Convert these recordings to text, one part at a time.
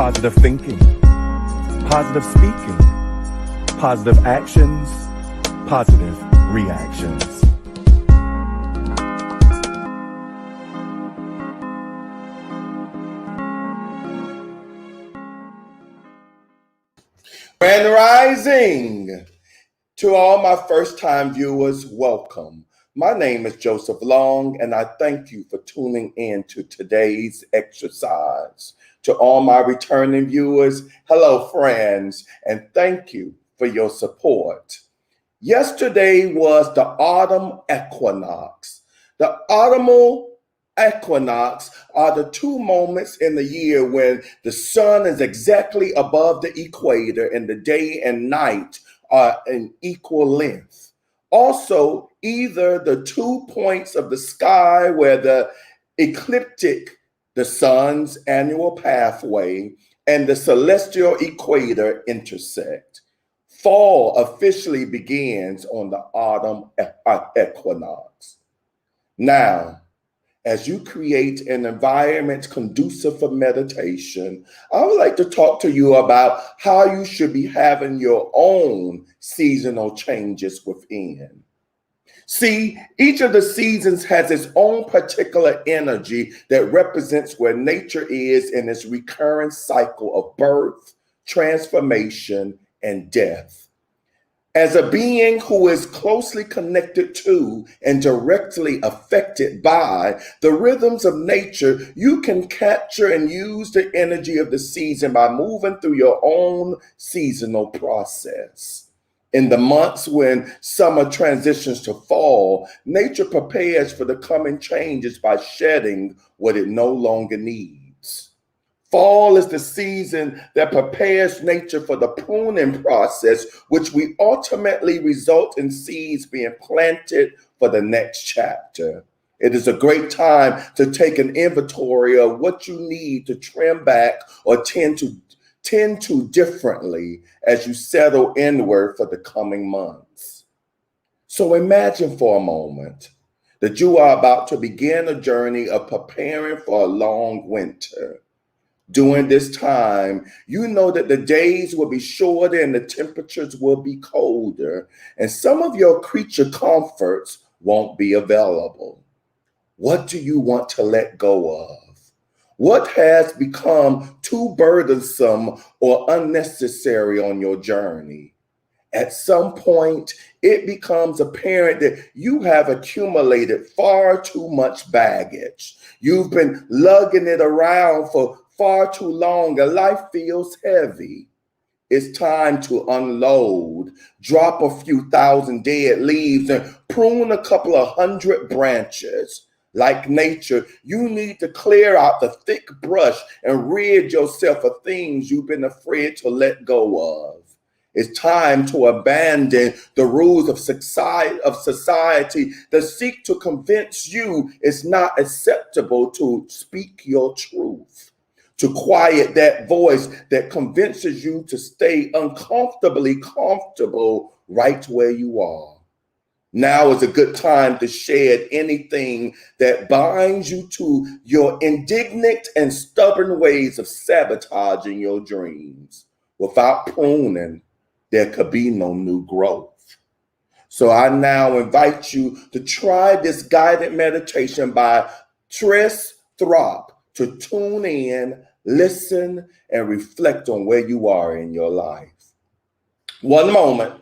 positive thinking, positive speaking, positive actions, positive reactions. Grand Rising! To all my first-time viewers, welcome. My name is Joseph Long, and I thank you for tuning in to today's exercise. To all my returning viewers, hello friends, and thank you for your support. Yesterday was the autumn equinox. The autumnal equinox are the two moments in the year when the sun is exactly above the equator and the day and night are in equal length. Also, either the 2 points of the sky where the ecliptic, the sun's annual pathway, and the celestial equator intersect. Fall officially begins on the autumn equinox. Now, as you create an environment conducive for meditation, I would like to talk to you about how you should be having your own seasonal changes within. See, each of the seasons has its own particular energy that represents where nature is in its recurrent cycle of birth, transformation, and death. As a being who is closely connected to and directly affected by the rhythms of nature, you can capture and use the energy of the season by moving through your own seasonal process. In the months when summer transitions to fall, nature prepares for the coming changes by shedding what it no longer needs. Fall is the season that prepares nature for the pruning process, which will ultimately result in seeds being planted for the next chapter. It is a great time to take an inventory of what you need to trim back or tend to differently as you settle inward for the coming months. So imagine for a moment that you are about to begin a journey of preparing for a long winter. During this time, you know that the days will be shorter and the temperatures will be colder, and some of your creature comforts won't be available. What do you want to let go of? What has become too burdensome or unnecessary on your journey? At some point, it becomes apparent that you have accumulated far too much baggage. You've been lugging it around for far too long and life feels heavy. It's time to unload, drop a few thousand dead leaves and prune a couple of hundred branches. Like nature, you need to clear out the thick brush and rid yourself of things you've been afraid to let go of. It's time to abandon the rules of society that seek to convince you it's not acceptable to speak your truth. To quiet that voice that convinces you to stay uncomfortably comfortable right where you are. Now is a good time to shed anything that binds you to your indignant and stubborn ways of sabotaging your dreams. Without pruning, there could be no new growth. So I now invite you to try this guided meditation by Tris Throp to tune in, listen, and reflect on where you are in your life. One moment.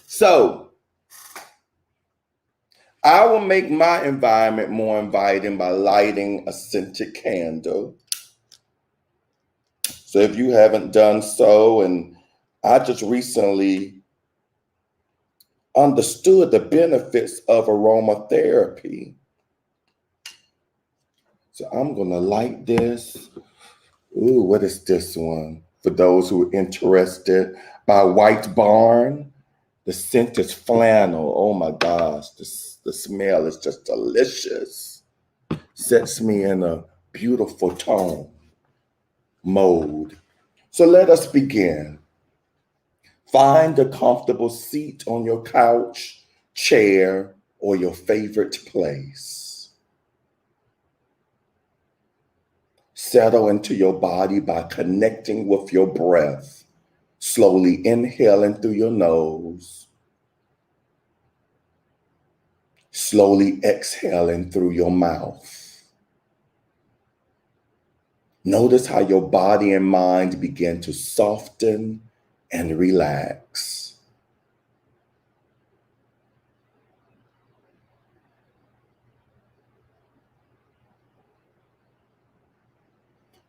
So, I will make my environment more inviting by lighting a scented candle. So if you haven't done so, and I just recently understood the benefits of aromatherapy. So I'm gonna light this. Ooh, what is this one? For those who are interested, by White Barn. The scent is flannel. Oh my gosh, the smell is just delicious. Sets me in a beautiful tone mode. So let us begin. Find a comfortable seat on your couch. chair, or your favorite place. Settle into your body by connecting with your breath, slowly inhaling through your nose, slowly exhaling through your mouth. Notice how your body and mind begin to soften and relax.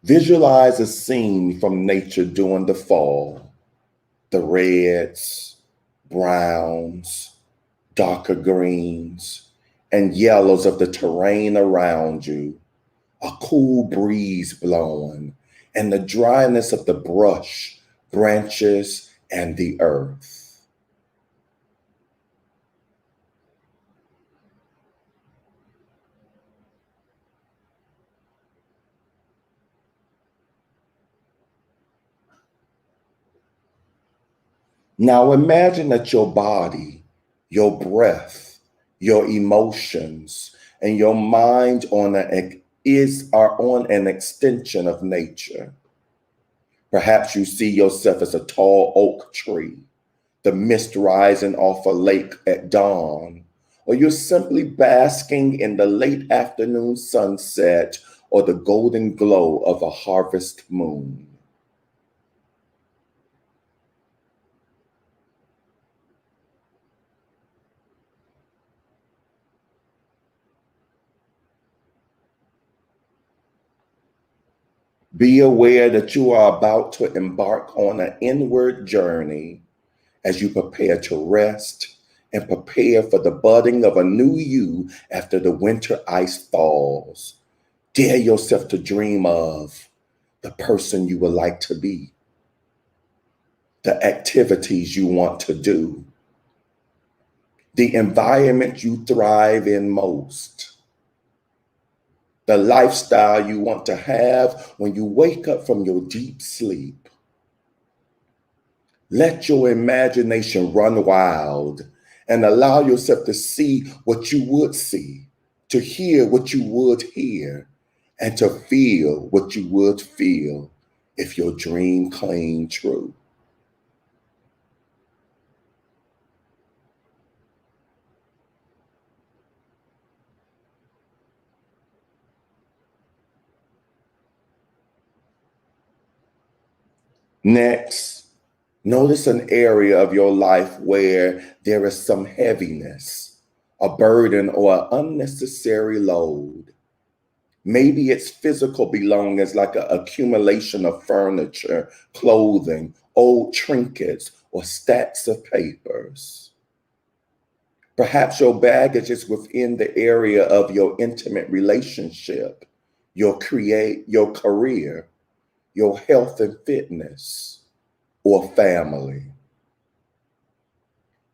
Visualize a scene from nature during the fall. The reds, browns, darker greens, and yellows of the terrain around you, a cool breeze blowing, and the dryness of the brush, branches, and the earth. Now imagine that your body, your breath, your emotions, and your mind are on an extension of nature. Perhaps you see yourself as a tall oak tree, the mist rising off a lake at dawn, or you're simply basking in the late afternoon sunset or the golden glow of a harvest moon. Be aware that you are about to embark on an inward journey as you prepare to rest and prepare for the budding of a new you after the winter ice falls. Dare yourself to dream of the person you would like to be, the activities you want to do, the environment you thrive in most, the lifestyle you want to have when you wake up from your deep sleep. Let your imagination run wild and allow yourself to see what you would see, to hear what you would hear, and to feel what you would feel if your dream came true. Next, notice an area of your life where there is some heaviness, a burden, or an unnecessary load. Maybe it's physical belongings like an accumulation of furniture, clothing, old trinkets, or stacks of papers. Perhaps your baggage is within the area of your intimate relationship, your career, your health and fitness, or family.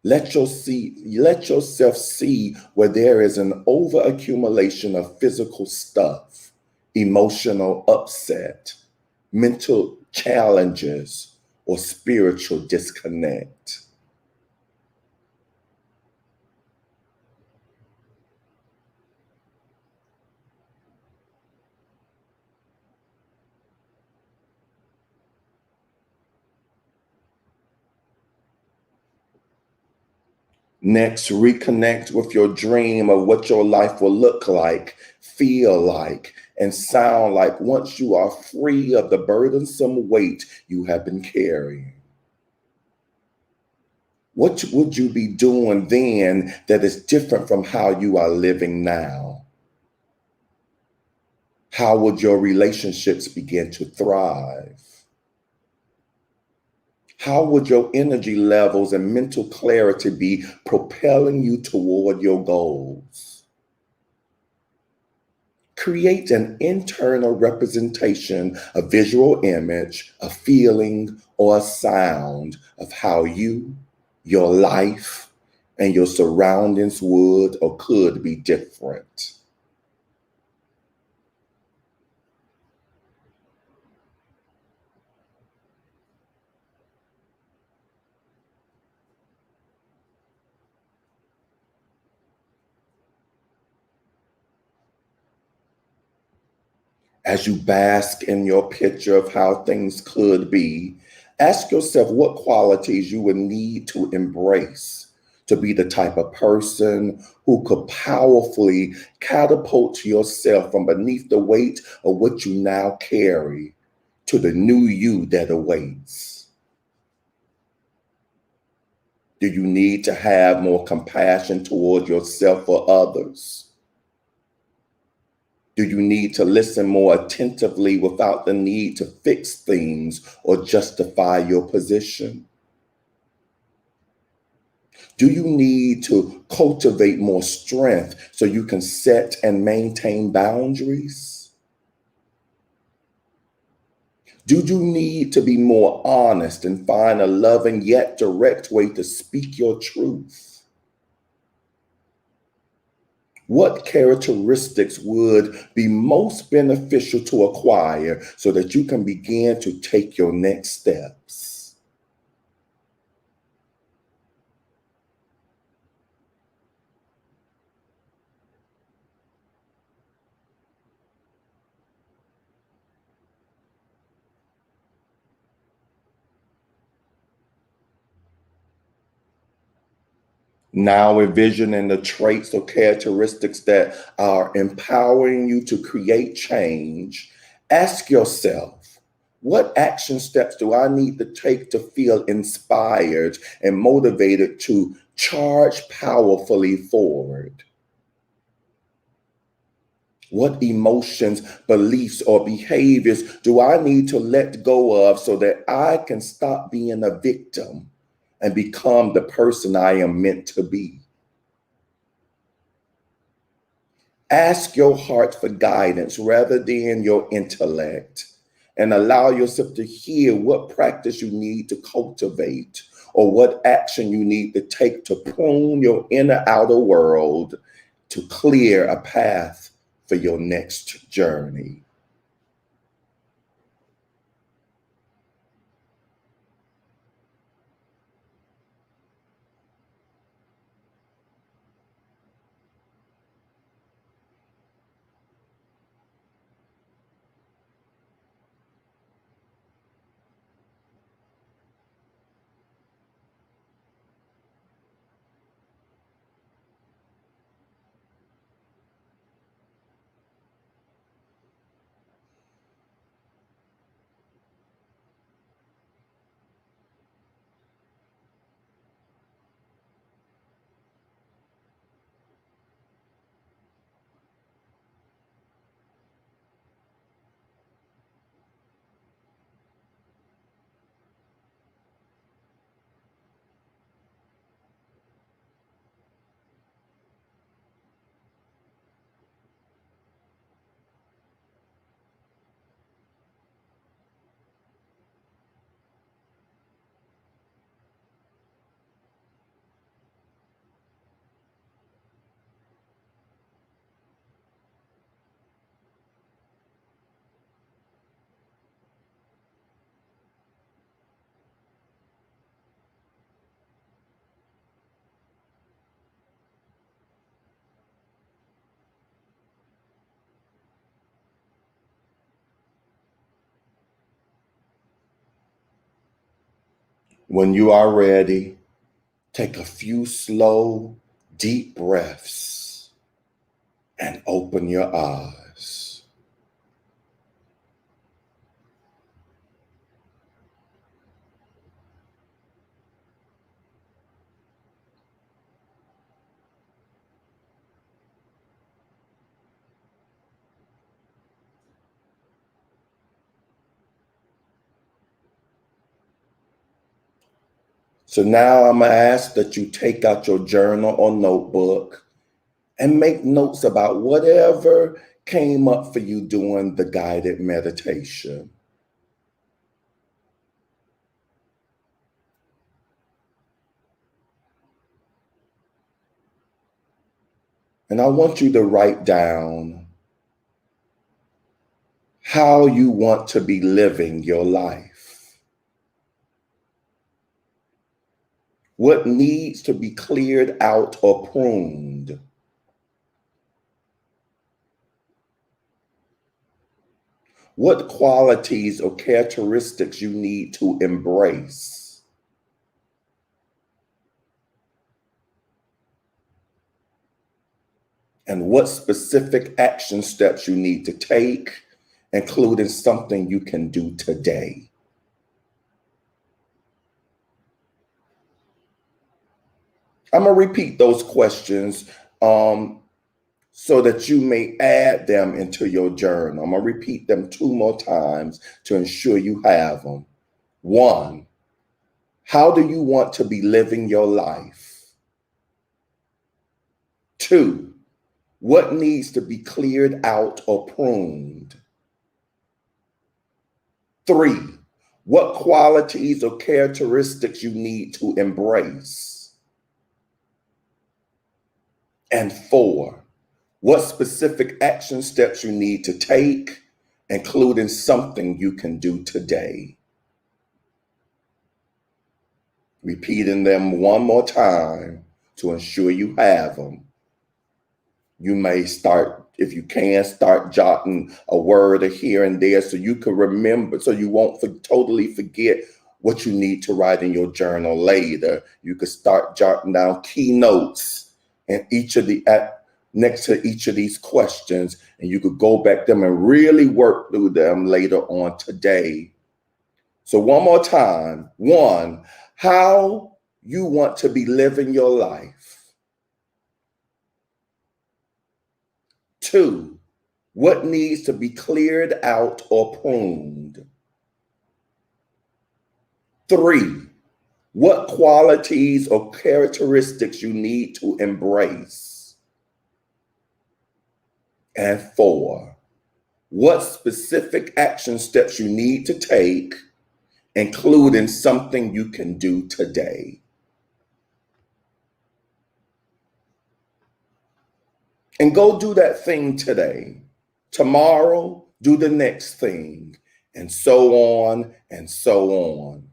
Let yourself see where there is an overaccumulation of physical stuff, emotional upset, mental challenges, or spiritual disconnect. Next, reconnect with your dream of what your life will look like, feel like, and sound like once you are free of the burdensome weight you have been carrying. What would you be doing then that is different from how you are living now? How would your relationships begin to thrive? How would your energy levels and mental clarity be propelling you toward your goals? Create an internal representation, a visual image, a feeling, or a sound of how you, your life, and your surroundings would or could be different. As you bask in your picture of how things could be, ask yourself what qualities you would need to embrace to be the type of person who could powerfully catapult yourself from beneath the weight of what you now carry to the new you that awaits. Do you need to have more compassion toward yourself or others? Do you need to listen more attentively without the need to fix things or justify your position? Do you need to cultivate more strength so you can set and maintain boundaries? Do you need to be more honest and find a loving yet direct way to speak your truth? What characteristics would be most beneficial to acquire so that you can begin to take your next steps? Now envisioning the traits or characteristics that are empowering you to create change, ask yourself, what action steps do I need to take to feel inspired and motivated to charge powerfully forward? What emotions, beliefs, or behaviors do I need to let go of so that I can stop being a victim and become the person I am meant to be? Ask your heart for guidance rather than your intellect, and allow yourself to hear what practice you need to cultivate or what action you need to take to prune your inner outer world to clear a path for your next journey. When you are ready, take a few slow, deep breaths and open your eyes. So now I'm going to ask that you take out your journal or notebook and make notes about whatever came up for you during the guided meditation. And I want you to write down how you want to be living your life. What needs to be cleared out or pruned? What qualities or characteristics you need to embrace? And what specific action steps you need to take, including something you can do today. I'm going to repeat those questions so that you may add them into your journal. I'm going to repeat them 2 more times to ensure you have them. 1, how do you want to be living your life? 2, what needs to be cleared out or pruned? 3, what qualities or characteristics you need to embrace? And 4, what specific action steps you need to take, including something you can do today. Repeating them 1 more time to ensure you have them. You may start, if you can, start jotting a word here and there so you can remember, so you won't totally forget what you need to write in your journal later. You could start jotting down key notes in next to each of these questions, and you could go back them and really work through them later on today. So 1 more time. 1, how you want to be living your life. 2, what needs to be cleared out or pruned. 3, what qualities or characteristics you need to embrace. And 4, what specific action steps you need to take, including something you can do today. And go do that thing today. Tomorrow, do the next thing, and so on and so on.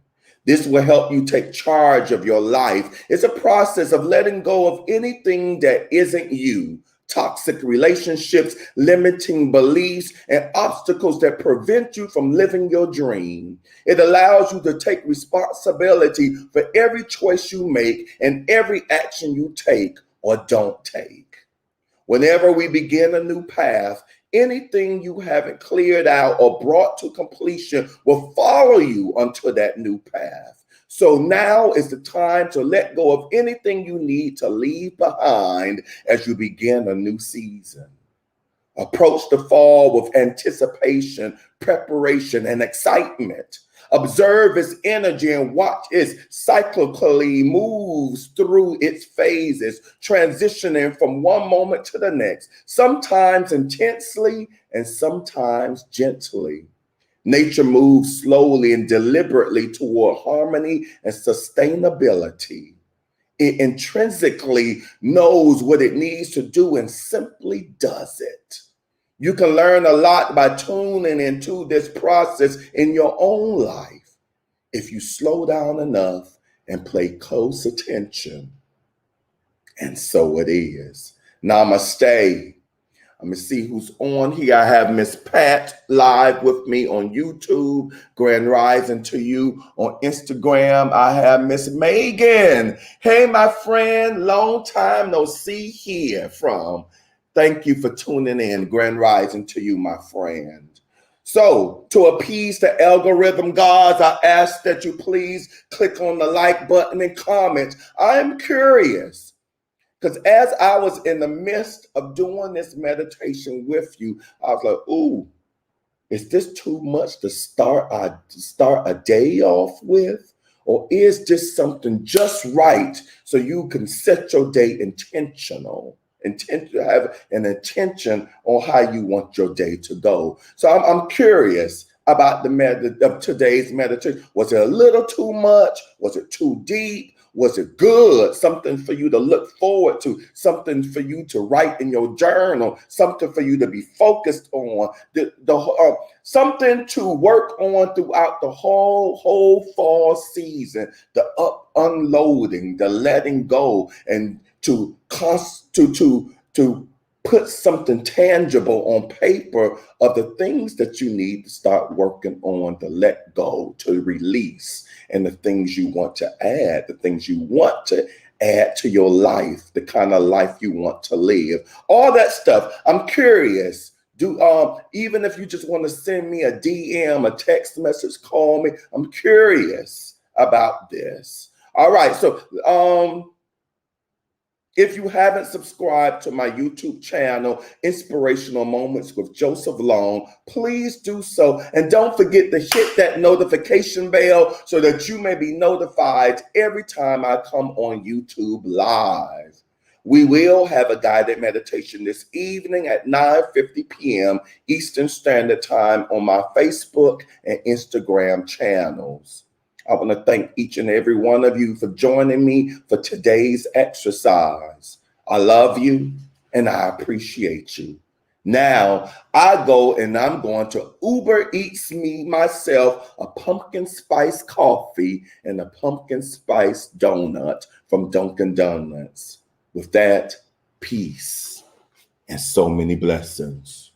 This will help you take charge of your life. It's a process of letting go of anything that isn't you. Toxic relationships, limiting beliefs, and obstacles that prevent you from living your dream. It allows you to take responsibility for every choice you make and every action you take or don't take. Whenever we begin a new path, anything you haven't cleared out or brought to completion will follow you onto that new path. So now is the time to let go of anything you need to leave behind as you begin a new season. Approach the fall with anticipation, preparation, and excitement. Observe its energy and watch it cyclically moves through its phases, transitioning from one moment to the next, sometimes intensely and sometimes gently. Nature moves slowly and deliberately toward harmony and sustainability. It intrinsically knows what it needs to do and simply does it. You can learn a lot by tuning into this process in your own life if you slow down enough and pay close attention. And so it is. Namaste. I'm going to see who's on here. I have Miss Pat live with me on YouTube. Grand rising to you on Instagram. I have Miss Megan. Hey, my friend. Long time no see here from. Thank you for tuning in. Grand rising to you, my friend. So, to appease the algorithm gods, I ask that you please click on the like button and comment. I am curious. Because as I was in the midst of doing this meditation with you, I was like, ooh, is this too much to start a day off with? Or is this something just right so you can set your day intentional? Have an intention on how you want your day to go. So I'm curious about of today's meditation. Was it a little too much? Was it too deep? Was it good? Something for you to look forward to, something for you to write in your journal, something for you to be focused on, something to work on throughout the whole fall season, the unloading, the letting go, and to put something tangible on paper of the things that you need to start working on, to let go, to release, and the things you want to add, the things you want to add to your life, the kind of life you want to live, all that stuff. I'm curious. Even if you just want to send me a DM, a text message, call me. I'm curious about this. All right. So if you haven't subscribed to my YouTube channel, Inspirational Moments with Joseph Long, please do so. And don't forget to hit that notification bell so that you may be notified every time I come on YouTube live. We will have a guided meditation this evening at 9:50 p.m. Eastern Standard Time on my Facebook and Instagram channels. I want to thank each and every one of you for joining me for today's exercise. I love you and I appreciate you. Now I go and I'm going to Uber Eats me myself a pumpkin spice coffee and a pumpkin spice donut from Dunkin' Donuts. With that, peace and so many blessings.